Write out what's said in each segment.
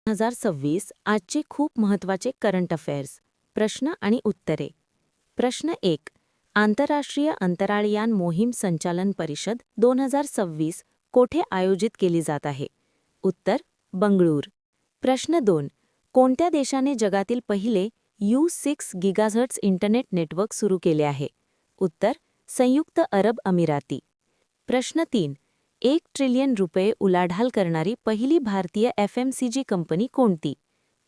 2026 आजचे खूप महत्त्वाचे करंट अफेअर्स. प्रश्न आणि उत्तरे. प्रश्न 1. आंतरराष्ट्रीय अंतराळयान मोहीम संचालन परिषद 2026 कोठे आयोजित केली जात आहे? उत्तर: बंगळूर. प्रश्न 2. कोणत्या देशाने जगातील पहिले U6 गिगाहर्ट्झ इंटरनेट नेटवर्क सुरू केले आहे? उत्तर: संयुक्त अरब अमिराती. प्रश्न 3. 1 ट्रिलियन रुपये उलाढाल करणारी पहिली भारतीय FMCG कंपनी कोणती?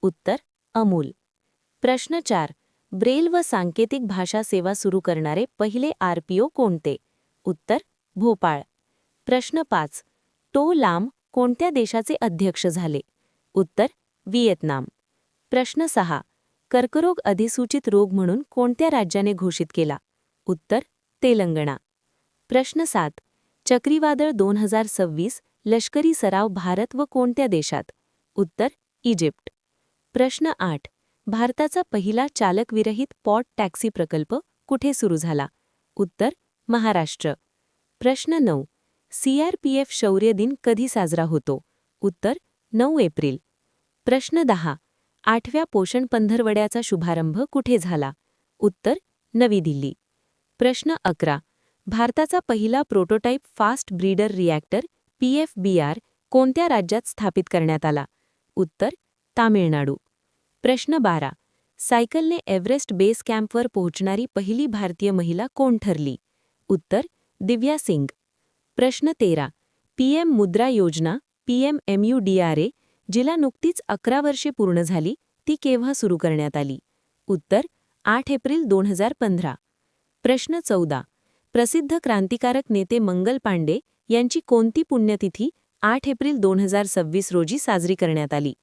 उत्तर: अमूल. प्रश्न 4. ब्रेल व सांकेतिक भाषा सेवा सुरू करणारे पहिले RPO कोणते? उत्तर: भोपाळ. प्रश्न 5. टो लाम कोणत्या देशाचे अध्यक्ष झाले? उत्तर: व्हिएतनाम. प्रश्न 6. कर्करोग अधिसूचित रोग म्हणून कोणत्या राज्याने घोषित केला? उत्तर: तेलंगणा. प्रश्न 7. चक्रीवादळ 2026 लष्करी सराव भारत व कोणत्या देशात? उत्तर: इजिप्त. प्रश्न 8. भारताचा पहिला चालकविरहित पॉड टॅक्सी प्रकल्प कुठे सुरू झाला? उत्तर: महाराष्ट्र. प्रश्न 9. CRPF शौर्य दिन कधी साजरा होतो? उत्तर: 9 एप्रिल. प्रश्न 10. 8व्या पोषण पंधरवड्याचा शुभारंभ कुठे झाला? उत्तर: नवी दिल्ली. प्रश्न 11. भारताचा पहिला prototype fast breeder reactor PFBR कोणत्या राज्यात स्थापित करण्यात आला? उत्तर: तामिळनाडू. प्रश्न 12. सायकलने एव्हरेस्ट बेस कॅम्पवर पोहोचणारी पहिली भारतीय महिला कोण ठरली? उत्तर: दिव्या सिंग. प्रश्न 13. PM मुद्रा योजना PMMUDRA जिला नुकतीच 11 वर्षे पूर्ण झाली ती केव्हा सुरू करण्यात आली? उत्तर: 8 एप्रिल 2015. प्रश्न 14. प्रसिद्ध क्रांतिकारक नेते मंगल पांडे यांची कोणती पुण्यतिथी 8 एप्रिल 2026 रोजी साजरी करण्यात आली?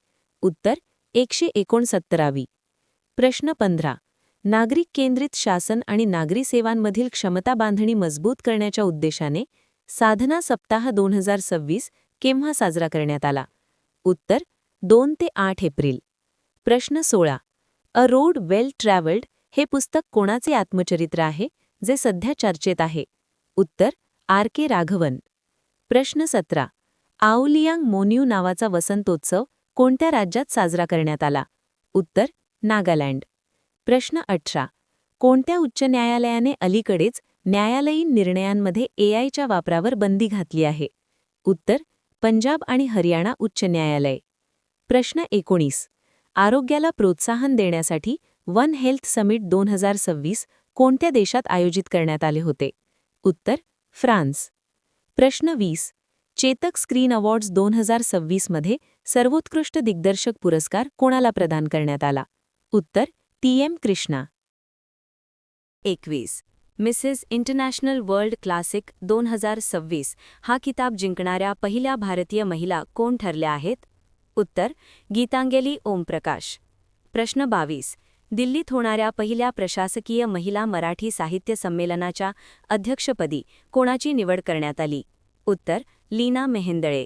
उत्तर: 169वी. प्रश्न 15. नागरिक केंद्रित शासन आणि नागरी सेवांमधील क्षमता बांधणी मजबूत करण्याच्या उद्देशाने साधना सप्ताह 2026 केव्हा साजरा करण्यात आला? उत्तर: 2 ते 8 एप्रिल. प्रश्न 16. अ रोड वेल ट्रॅव्हल्ड हे पुस्तक कोणाचे आत्मचरित्र आहे जे सध्या चर्चेत आहे? उत्तर: RK राघवन. प्रश्न 17. आओलियांग मोन्यू नावाचा वसंतोत्सव कोणत्या राज्यात साजरा करण्यात आला? उत्तर: नागालँड. प्रश्न 18. कोणत्या उच्च न्यायालयाने अलीकडेच न्यायालयीन निर्णयांमध्ये AIच्या वापरावर बंदी घातली आहे? उत्तर: पंजाब आणि हरियाणा उच्च न्यायालय. प्रश्न 19. आरोग्याला प्रोत्साहन देण्यासाठी वन हेल्थ समिट 2026 कोणत्या देशात आयोजित करण्यात आले होते? उत्तर: फ्रान्स. प्रश्न 20. चेतक स्क्रीन अवॉर्ड्स 2026 मध्ये सर्वोत्कृष्ट दिग्दर्शक पुरस्कार कोणाला प्रदान करण्यात आला? उत्तर: TM Krishna. 21. Mrs international world classic 2026 हा किताब जिंकणाऱ्या पहिल्या भारतीय महिला कोण ठरल्या आहेत? उत्तर: गीतांजली ओमप्रकाश. प्रश्न 22. दिल्लीत होणाऱ्या पहिल्या प्रशासकीय महिला मराठी साहित्य संमेलनाच्या अध्यक्षपदी कोणाची निवड करण्यात आली? उत्तर: लीना मेहेंदळे.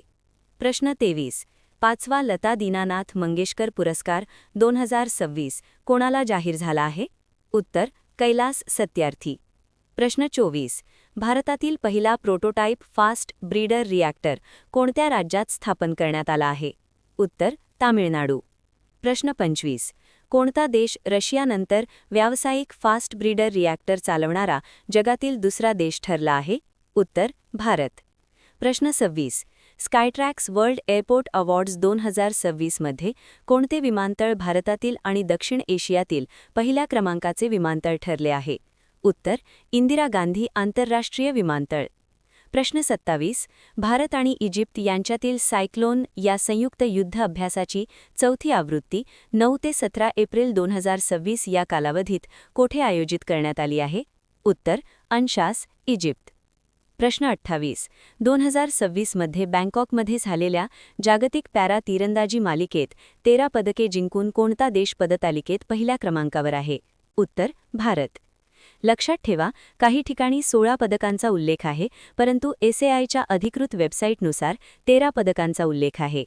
प्रश्न 23. 5वा लता दीनानाथ मंगेशकर पुरस्कार 2026 कोणाला जाहीर झाला आहे? उत्तर: कैलास सत्यार्थी. प्रश्न 24. भारतातील पहिला प्रोटोटाइप फास्ट ब्रीडर रिॲक्टर कोणत्या राज्यात स्थापन करण्यात आला आहे? उत्तर: तामिळनाडू. प्रश्न 25. कोणता देश रशियानंतर व्यावसायिक फास्ट ब्रीडर रिॲक्टर चालवणारा जगातील दुसरा देश ठरला आहे? उत्तर: भारत. प्रश्न 26. स्कायट्रॅक्स वर्ल्ड एअरपोर्ट अवॉर्ड्स 2026 मध्ये कोणते विमानतळ भारतातील आणि दक्षिण एशियातील पहिल्या क्रमांकाचे विमानतळ ठरले आहे? उत्तर: इंदिरा गांधी आंतरराष्ट्रीय विमानतळ. प्रश्न 27. भारत आणि इजिप्त यांच्यातील सायक्लोन या संयुक्त युद्ध अभ्यासाची चौथी आवृत्ती 9 ते 17 एप्रिल 2026 या कालावधीत कोठे आयोजित करण्यात आली आहे? उत्तर: अन्शास, इजिप्त. प्रश्न 28. 2026 मध्ये बँकॉकमध्ये झालेल्या जागतिक पॅरा तिरंदाजी मालिकेत 13 पदके जिंकून कोणता देश पदतालिकेत पहिल्या क्रमांकावर आहे? उत्तर: भारत. लक्षात ठेवा, काही ठिकाणी 16 पदकांचा उल्लेख आहे, परंतु SAIच्या अधिकृत वेबसाईटनुसार 13 पदकांचा उल्लेख आहे.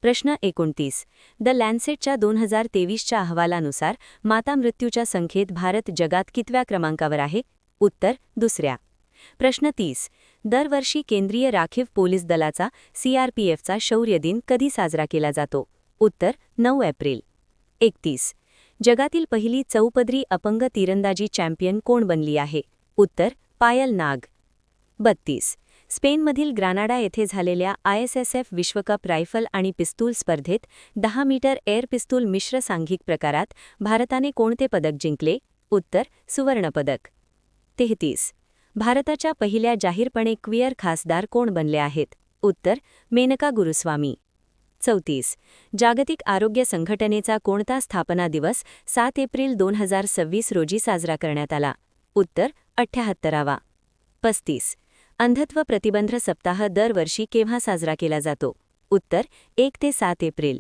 प्रश्न 29. द लॅन्सेटच्या 2023च्या अहवालानुसार माता मृत्यूच्या संख्येत भारत जगात कितव्या क्रमांकावर आहे? उत्तर: दुसऱ्या. प्रश्न 30. दरवर्षी केंद्रीय राखीव पोलीस दलाचा CRPFचा शौर्य दिन कधी साजरा केला जातो? उत्तर 9 एप्रिल. 31. जगातील पहिली चौपदरी अपंग तिरंदाजी चॅम्पियन कोण बनली आहे? उत्तर पायल नाग. 32. स्पेनमधील ग्रानाडा येथे झालेल्या ISSF विश्वकप रायफल आणि पिस्तूल स्पर्धेत 10 मीटर एअर पिस्तूल मिश्र सांघिक प्रकारात भारताने कोणते पदक जिंकले? उत्तर सुवर्णपदक. 33. भारताच्या पहिल्या जाहीरपणे क्विअर खासदार कोण बनले आहेत? उत्तर मेनका गुरुस्वामी. 34. जागतिक आरोग्य संघटनेचा कोणता स्थापना दिवस 7 एप्रिल 2026 रोजी साजरा करण्यात आला? उत्तर 78वा. 35. अंधत्व प्रतिबंध सप्ताह दरवर्षी केव्हा साजरा केला जातो? उत्तर 1 ते 7 एप्रिल.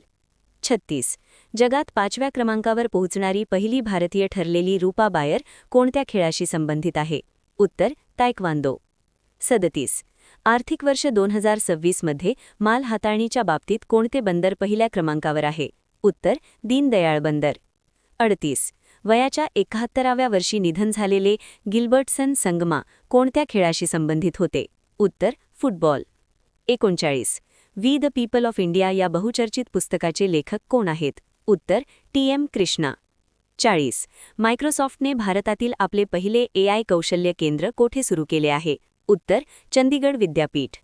36. जगात 5व्या क्रमांकावर पोहोचणारी पहिली भारतीय ठरलेली रूपा बायर कोणत्या खेळाशी संबंधित आहे? उत्तर तायक्वांदो. 37. आर्थिक वर्ष 2026 मध्ये माल हाताळणीच्या बाबतीत कोणते बंदर पहिल्या क्रमांकावर आहे? उत्तर दीनदयाळ बंदर. 38. वयाच्या 71व्या वर्षी निधन झालेले गिल्बर्टसन संगमा कोणत्या खेळाशी संबंधित होते? उत्तर football. 39. We the people of India या बहुचर्चित पुस्तकाचे लेखक कोण आहेत? उत्तर TM कृष्णा. 40. मायक्रोसॉफ्टने भारतातील आपले पहिले AI कौशल्य केंद्र कोठे सुरू केले आहे? उत्तर चंदीगड विद्यापीठ.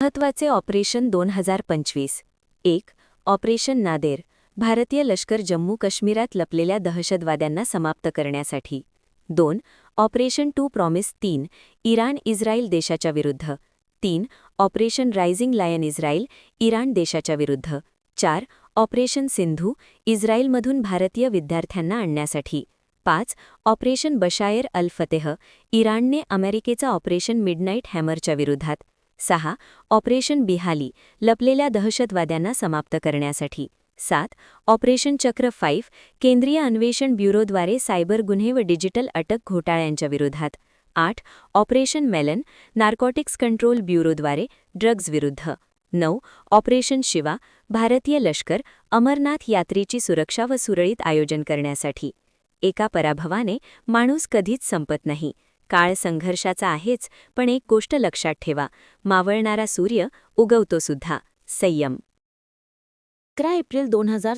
महत्त्वाचे ऑपरेशन 2025. 1. ऑपरेशन नादेर. भारतीय लष्कर जम्मू काश्मीरात लपलेल्या दहशतवाद्यांना समाप्त करण्यासाठी. 2. Operation true promise. 3. Iran Israel देशाच्या विरुद्ध. 3. Operation rising lion Israel, Iran देशाच्या विरुद्ध. 4. ऑपरेशन सिंधू, इस्रायलमधून भारतीय विद्यार्थ्यांना आणण्यासाठी. 5. ऑपरेशन बशायर अल फतेह, इराणने अमेरिकेचा ऑपरेशन मिडनाईट हॅमरच्या विरोधात. 6. ऑपरेशन बिहाली, लपलेल्या दहशतवाद्यांना समाप्त करण्यासाठी. 7. ऑपरेशन चक्र 5, केंद्रीय अन्वेषण ब्युरोद्वारे सायबर गुन्हे व डिजिटल अटक घोटाळ्यांच्या विरोधात. 8. ऑपरेशन मेलन, नार्कोटिक्स कंट्रोल ब्युरोद्वारे ड्रग्ज विरुद्ध. 9. ऑपरेशन शिवा, भारतीय लष्कर अमरनाथ यात्रेची सुरक्षा व सुरळीत आयोजन करण्यासाठी. एका पराभवाने माणूस कधीच संपत नाही. काळ संघर्षाचा आहेच, पण एक गोष्ट लक्षात ठेवा, मावळणारा सूर्य उगवतो सुद्धा. संयम. 11 एप्रिल 2000